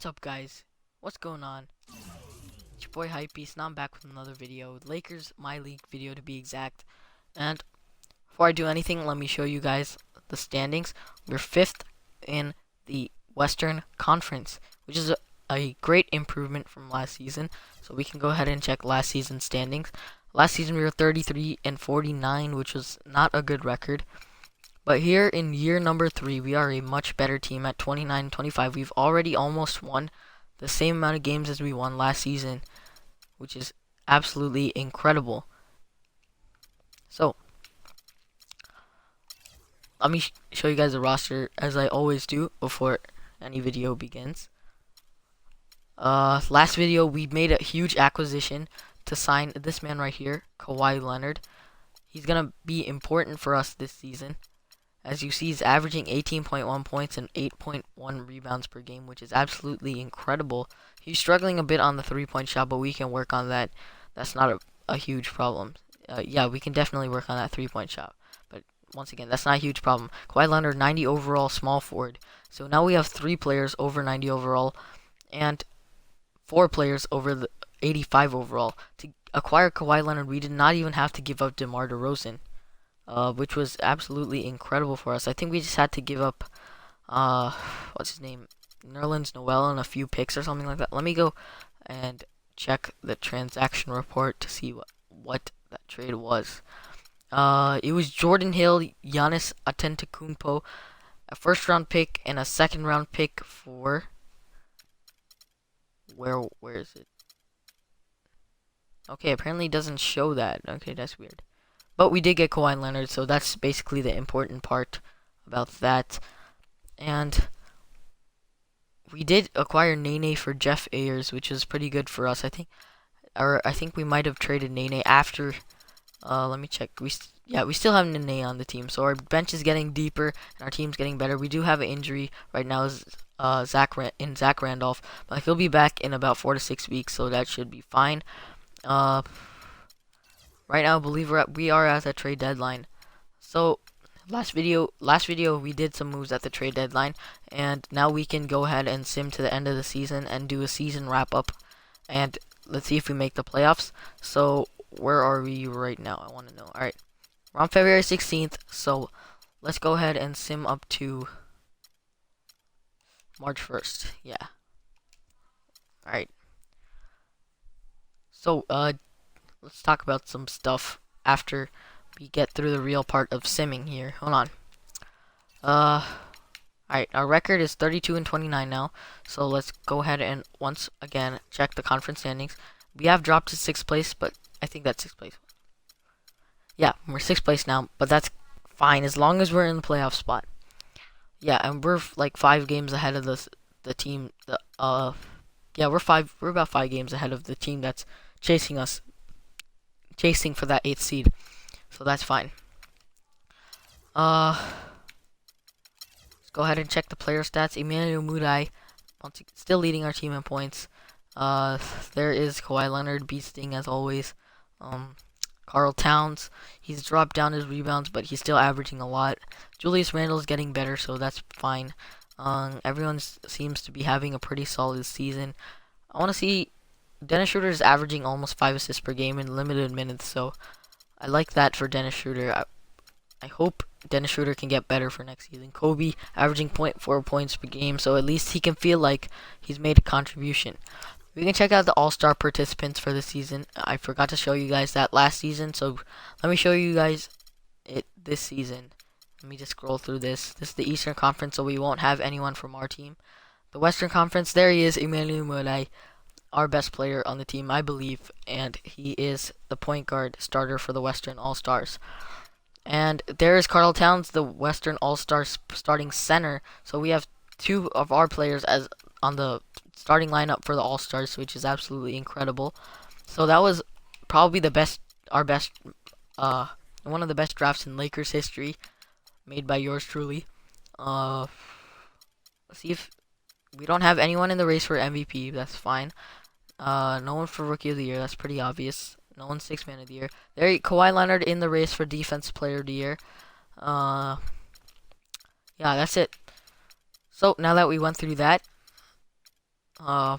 What's up, guys? What's going on? It's your boy Hypebeast, and I'm back with another video. Lakers MyLeague video to be exact. And before I do anything, let me show you guys the standings. We're 5th in the Western Conference, which is a great improvement from last season. So we can go ahead and check last season's standings. Last season we were 33 and 49, which was not a good record. But here in year number 3, we are a much better team at 29-25. We've already almost won the same amount of games as we won last season, which is absolutely incredible. So, let me show you guys the roster as I always do before any video begins. Last video we made a huge acquisition to sign this man right here, Kawhi Leonard. He's gonna be important for us this season. As you see, he's averaging 18.1 points and 8.1 rebounds per game, which is absolutely incredible. He's struggling a bit on the three-point shot, but we can work on that. That's not a huge problem. Yeah, we can definitely work on that three-point shot. But once again, that's not a huge problem. Kawhi Leonard, 90 overall, small forward. So now we have 3 players over 90 overall and 4 players over the 85 overall. To acquire Kawhi Leonard, we did not even have to give up DeMar DeRozan. Which was absolutely incredible for us. I think we just had to give up, what's his name, Nerlens Noel and a few picks or something like that. Let me go and check the transaction report to see what that trade was. It was Jordan Hill, Giannis Antetokounmpo, a first-round pick and a second-round pick for where is it? Okay, apparently it doesn't show that. Okay, that's weird. But we did get Kawhi Leonard, so that's basically the important part about that. And we did acquire Nene for Jeff Ayers, which is pretty good for us. I think we might have traded Nene after. Let me check. We still have Nene on the team, so our bench is getting deeper and our team's getting better. We do have an injury right now, Zach Randolph, but he'll be back in about 4 to 6 weeks, so that should be fine. Right now, I believe we are at the trade deadline. So, last video we did some moves at the trade deadline, and now we can go ahead and sim to the end of the season and do a season wrap up. And let's see if we make the playoffs. So, where are we right now? I want to know. All right, we're on February 16th. So, let's go ahead and sim up to March 1st. Yeah. All right. So, let's talk about some stuff after we get through the real part of simming here. Hold on. Alright, our record is 32 and 29 now. So let's go ahead and once again check the conference standings. We have dropped to 6th place, but I think that's 6th place. Yeah, we're 6th place now, but that's fine as long as we're in the playoff spot. Yeah, and we're like 5 games ahead of the team. Yeah, we're about 5 games ahead of the team that's chasing us. Chasing for that 8th seed, so that's fine. Let's go ahead and check the player stats. Emmanuel Mudiay, still leading our team in points. There is Kawhi Leonard beasting as always. Karl Towns, he's dropped down his rebounds, but he's still averaging a lot. Julius Randle's getting better, so that's fine. Everyone seems to be having a pretty solid season. I want to see. Dennis Schroeder is averaging almost 5 assists per game in limited minutes, so I like that for Dennis Schroeder. I hope Dennis Schroeder can get better for next season. Kobe averaging 0.4 points per game, so at least he can feel like he's made a contribution. We can check out the All-Star participants for this season. I forgot to show you guys that last season, so let me show you guys it this season. Let me just scroll through this. This is the Eastern Conference, so we won't have anyone from our team. The Western Conference, there he is, Emmanuel Mudiay, our best player on the team, I believe, and he is the point guard starter for the Western All-Stars. And there is Karl Towns, the Western All-Stars starting center. So we have 2 of our players as on the starting lineup for the All-Stars, which is absolutely incredible. So that was probably one of the best drafts in Lakers history, made by yours truly. Let's see if we don't have anyone in the race for MVP. That's fine. No one for Rookie of the Year. That's pretty obvious. No one 6th Man of the Year. There, Kawhi Leonard in the race for Defensive Player of the Year. Yeah, that's it. So now that we went through that, Uh,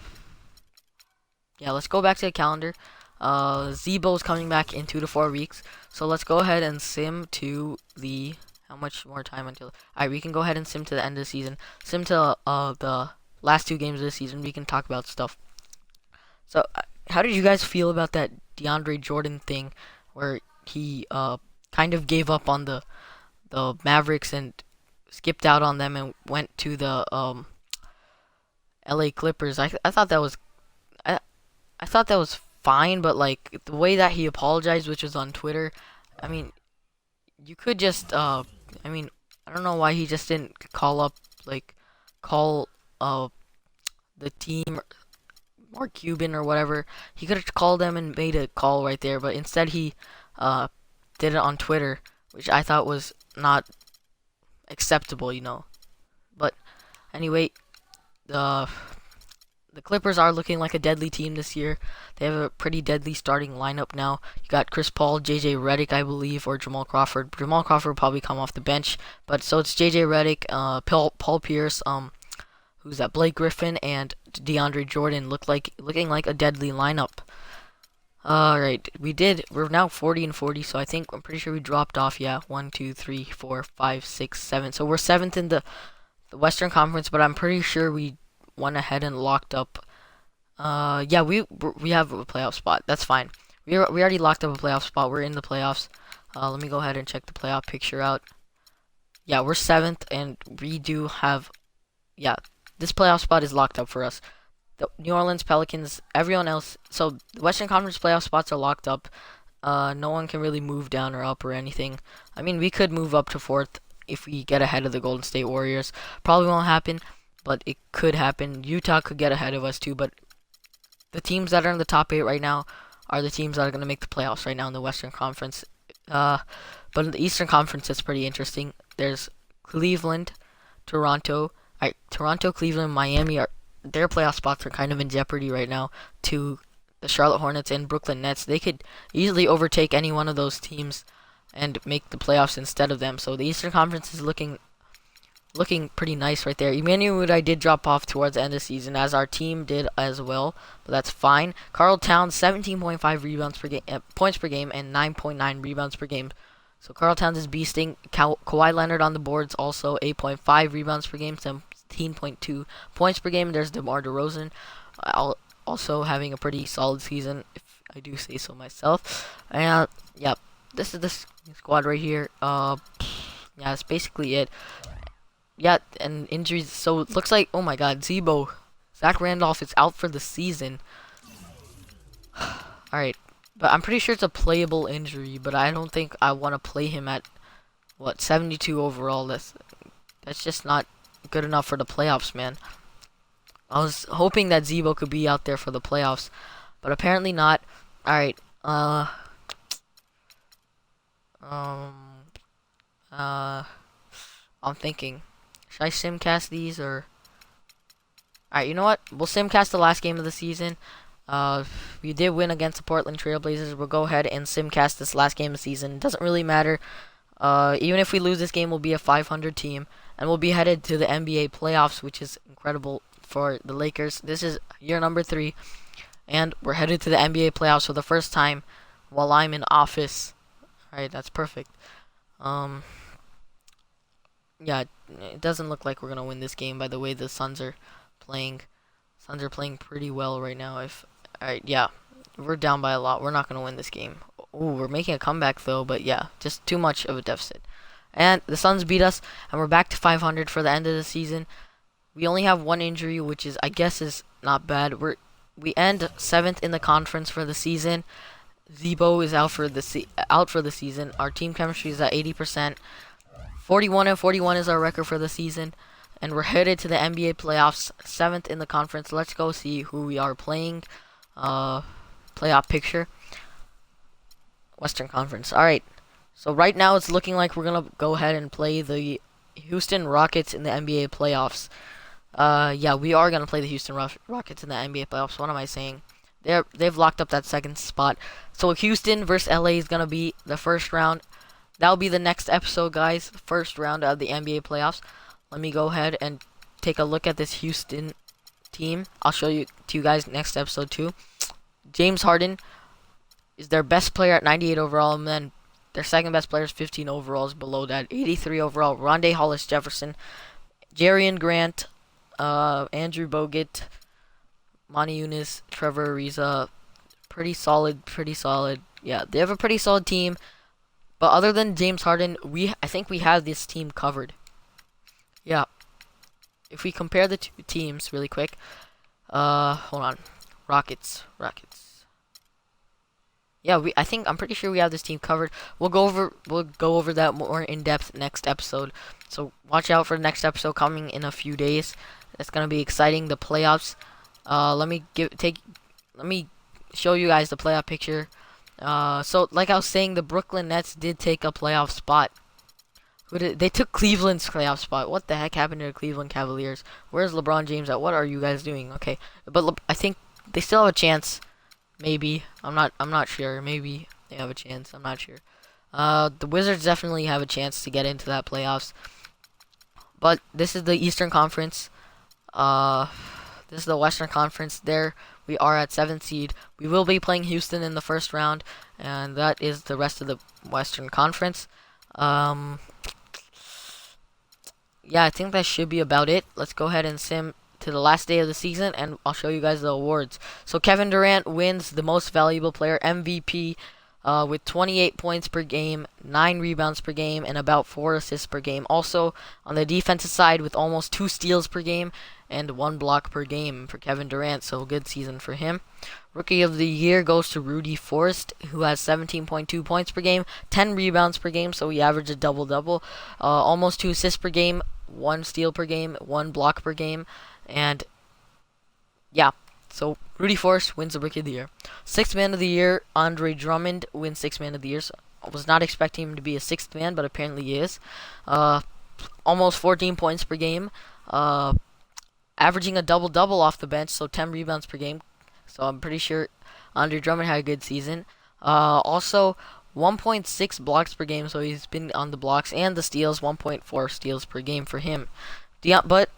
yeah, let's go back to the calendar. Zebo's coming back in 2 to 4 weeks. So let's go ahead and sim to the... How much more time until... Alright, we can go ahead and sim to the end of the season. Sim to the last 2 games of the season. We can talk about stuff. So, how did you guys feel about that DeAndre Jordan thing where he kind of gave up on the Mavericks and skipped out on them and went to the LA Clippers? I thought that was I thought that was fine, but like the way that he apologized, which was on Twitter, I mean, you could just I mean, I don't know why he just didn't call the team, Mark Cuban or whatever. He could have called them and made a call right there, but instead he uh did it on Twitter, which I thought was not acceptable, you know. But anyway, the Clippers are looking like a deadly team this year. They have a pretty deadly starting lineup now. You got Chris Paul, JJ Redick, I believe, or Jamal Crawford. Jamal Crawford will probably come off the bench, but so it's JJ Redick, Paul Pierce, who's that? Blake Griffin and DeAndre Jordan looking like a deadly lineup. Alright, we're now 40 and 40, so I'm pretty sure we dropped off, yeah. 1, 2, 3, 4, 5, 6, 7. So we're 7th in the Western Conference, but I'm pretty sure we went ahead and locked up. Yeah, we have a playoff spot. That's fine. We already locked up a playoff spot. We're in the playoffs. Let me go ahead and check the playoff picture out. Yeah, we're 7th, and we do have... Yeah, this playoff spot is locked up for us. The New Orleans Pelicans, everyone else... So, the Western Conference playoff spots are locked up. No one can really move down or up or anything. I mean, we could move up to 4th if we get ahead of the Golden State Warriors. Probably won't happen, but it could happen. Utah could get ahead of us too, but the teams that are in the top 8 right now are the teams that are going to make the playoffs right now in the Western Conference. But in the Eastern Conference, it's pretty interesting. There's Cleveland, Toronto, Cleveland, Miami. Their playoff spots are kind of in jeopardy right now to the Charlotte Hornets and Brooklyn Nets. They could easily overtake any one of those teams and make the playoffs instead of them. So the Eastern Conference is looking pretty nice right there. Emmanuel Mudiay did drop off towards the end of the season, as our team did as well, but that's fine. Karl Towns, 17.5 rebounds per game, points per game, and 9.9 rebounds per game. So Karl Towns is beasting. Kawhi Leonard on the boards, also 8.5 rebounds per game, 17.2 points per game. There's DeMar DeRozan, also having a pretty solid season, if I do say so myself. And yeah, this is the squad right here. Yeah, that's basically it. Yeah, and injuries. So it looks like, oh my God, Zach Randolph is out for the season. Alright, but I'm pretty sure it's a playable injury, but I don't think I want to play him at, 72 overall. That's just not good enough for the playoffs, man. I was hoping that Zebo could be out there for the playoffs, but apparently not. Alright, I'm thinking, should I simcast these or... Alright, you know what? We'll simcast the last game of the season. We did win against the Portland Trailblazers. We'll go ahead and simcast this last game of the season. It doesn't really matter. Even if we lose this game, we'll be a 500 team. And we'll be headed to the NBA playoffs, which is incredible for the Lakers. This is year number 3. And we're headed to the NBA playoffs for the first time while I'm in office. Alright, that's perfect. Yeah, it doesn't look like we're gonna win this game by the way the Suns are playing. Suns are playing pretty well right now. Alright, yeah, we're down by a lot. We're not gonna win this game. Ooh, we're making a comeback though, but yeah, just too much of a deficit. And the Suns beat us, and we're back to 500 for the end of the season. We only have one injury, which is, I guess, is not bad. We end 7th in the conference for the season. Zebo is out for the season. Our team chemistry is at 80%. 41 and 41 is our record for the season, and we're headed to the NBA playoffs, 7th in the conference. Let's go see who we are playing. Playoff picture. Western Conference. Alright, so right now it's looking like we're going to go ahead and play the Houston Rockets in the NBA playoffs. Yeah, we are going to play the Houston Rockets in the NBA playoffs. What am I saying? They've locked up that 2nd spot. So Houston versus LA is going to be the first round. That'll be the next episode, guys. The first round of the NBA playoffs. Let me go ahead and take a look at this Houston team. I'll show you to you guys next episode too. James Harden is their best player at 98 overall, and then their second best player is 15 overalls below that. 83 overall, Rondé Hollis Jefferson, Jarian Grant, Andrew Bogut, Monty Eunice, Trevor Ariza. Pretty solid, pretty solid. Yeah, they have a pretty solid team. But other than James Harden, I think we have this team covered. Yeah. If we compare the two teams really quick, hold on, Rockets. Yeah, I'm pretty sure we have this team covered. We'll go over that more in depth next episode. So watch out for the next episode coming in a few days. It's gonna be exciting. The playoffs. Let me show you guys the playoff picture. So like I was saying, the Brooklyn Nets did take a playoff spot. They took Cleveland's playoff spot. What the heck happened to the Cleveland Cavaliers? Where's LeBron James at? What are you guys doing? Okay, but I think they still have a chance. Maybe. I'm not sure. Maybe they have a chance. I'm not sure. The Wizards definitely have a chance to get into that playoffs. But this is the Eastern Conference. This is the Western Conference. There we are at 7th seed. We will be playing Houston in the first round, and that is the rest of the Western Conference. Yeah, I think that should be about it. Let's go ahead and sim to the last day of the season, and I'll show you guys the awards. So Kevin Durant wins the most valuable player, MVP, with 28 points per game, 9 rebounds per game, and about 4 assists per game. Also on the defensive side with almost 2 steals per game and 1 block per game for Kevin Durant. So good season for him. Rookie of the Year goes to Rudy Forrest, who has 17.2 points per game, 10 rebounds per game, so he averaged a double-double, almost 2 assists per game, 1 steal per game, 1 block per game, and yeah, so Rudy Forrest wins the Rookie of the Year. Sixth Man of the Year, Andre Drummond wins Sixth Man of the Year. So I was not expecting him to be a sixth man, but apparently he is. Almost 14 points per game, averaging a double-double off the bench, so 10 rebounds per game. So I'm pretty sure Andre Drummond had a good season. Also 1.6 blocks per game, so he's been on the blocks, and the steals, 1.4 steals per game for him. But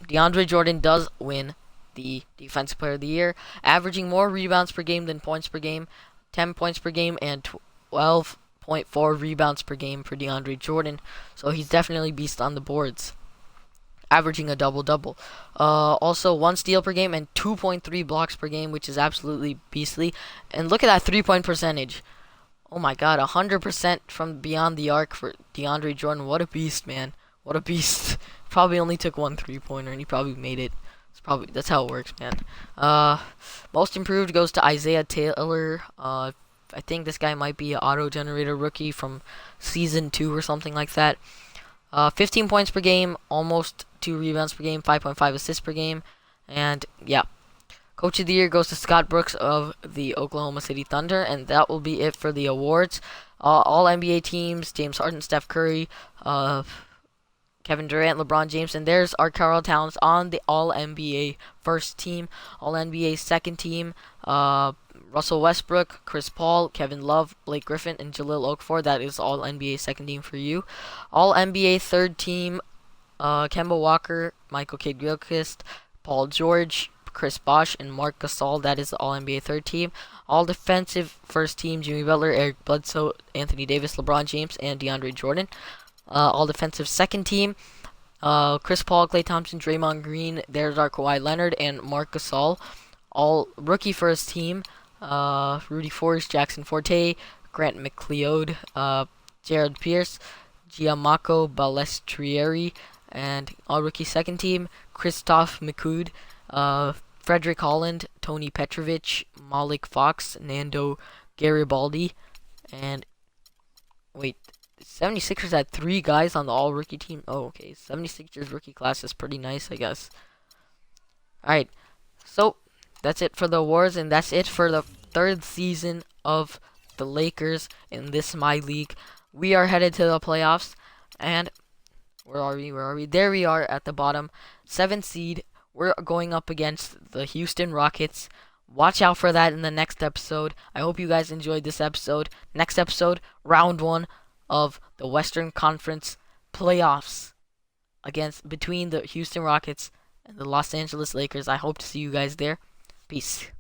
DeAndre Jordan does win the Defensive Player of the Year, averaging more rebounds per game than points per game, 10 points per game, and 12.4 rebounds per game for DeAndre Jordan. So he's definitely beast on the boards, averaging a double-double. Also 1 steal per game and 2.3 blocks per game, which is absolutely beastly. And look at that 3-point percentage. Oh my god, 100% from beyond the arc for DeAndre Jordan. What a beast, man. What a beast. Probably only took 1 3-pointer and he probably made it. That's how it works, man. Most improved goes to Isaiah Taylor. I think this guy might be an auto-generator rookie from season 2 or something like that. 15 points per game, almost 2 rebounds per game, 5.5 assists per game, and yeah. Coach of the Year goes to Scott Brooks of the Oklahoma City Thunder, and that will be it for the awards. All NBA teams, James Harden, Steph Curry, Kevin Durant, LeBron James, and there's our Karl Towns on the All-NBA first team, All-NBA second team, Russell Westbrook, Chris Paul, Kevin Love, Blake Griffin, and Jahlil Okafor. That is All-NBA second team for you. All-NBA third team, Kemba Walker, Michael Kidd-Gilchrist, Paul George, Chris Bosh, and Marc Gasol. That is the All-NBA third team. All-defensive first team, Jimmy Butler, Eric Bledsoe, Anthony Davis, LeBron James, and DeAndre Jordan. All-defensive second team, Chris Paul, Klay Thompson, Draymond Green. There's our Kawhi Leonard and Marc Gasol. All-rookie first team, Rudy Forrest, Jackson Forte, Grant McLeod, Jared Pierce, Gianmarco Balestrieri, and all-rookie second team, Christoph McCood, Frederick Holland, Tony Petrovic, Malik Fox, Nando Garibaldi, and wait, 76ers had 3 guys on the all-rookie team. Oh, okay, 76ers rookie class is pretty nice, I guess. Alright, so that's it for the awards, and that's it for the 3rd season of the Lakers in this MyLeague. We are headed to the playoffs, and where are we? There we are at the bottom, 7th seed. We're going up against the Houston Rockets. Watch out for that in the next episode. I hope you guys enjoyed this episode. Next episode, round 1 of the Western Conference playoffs between the Houston Rockets and the Los Angeles Lakers. I hope to see you guys there. Peace.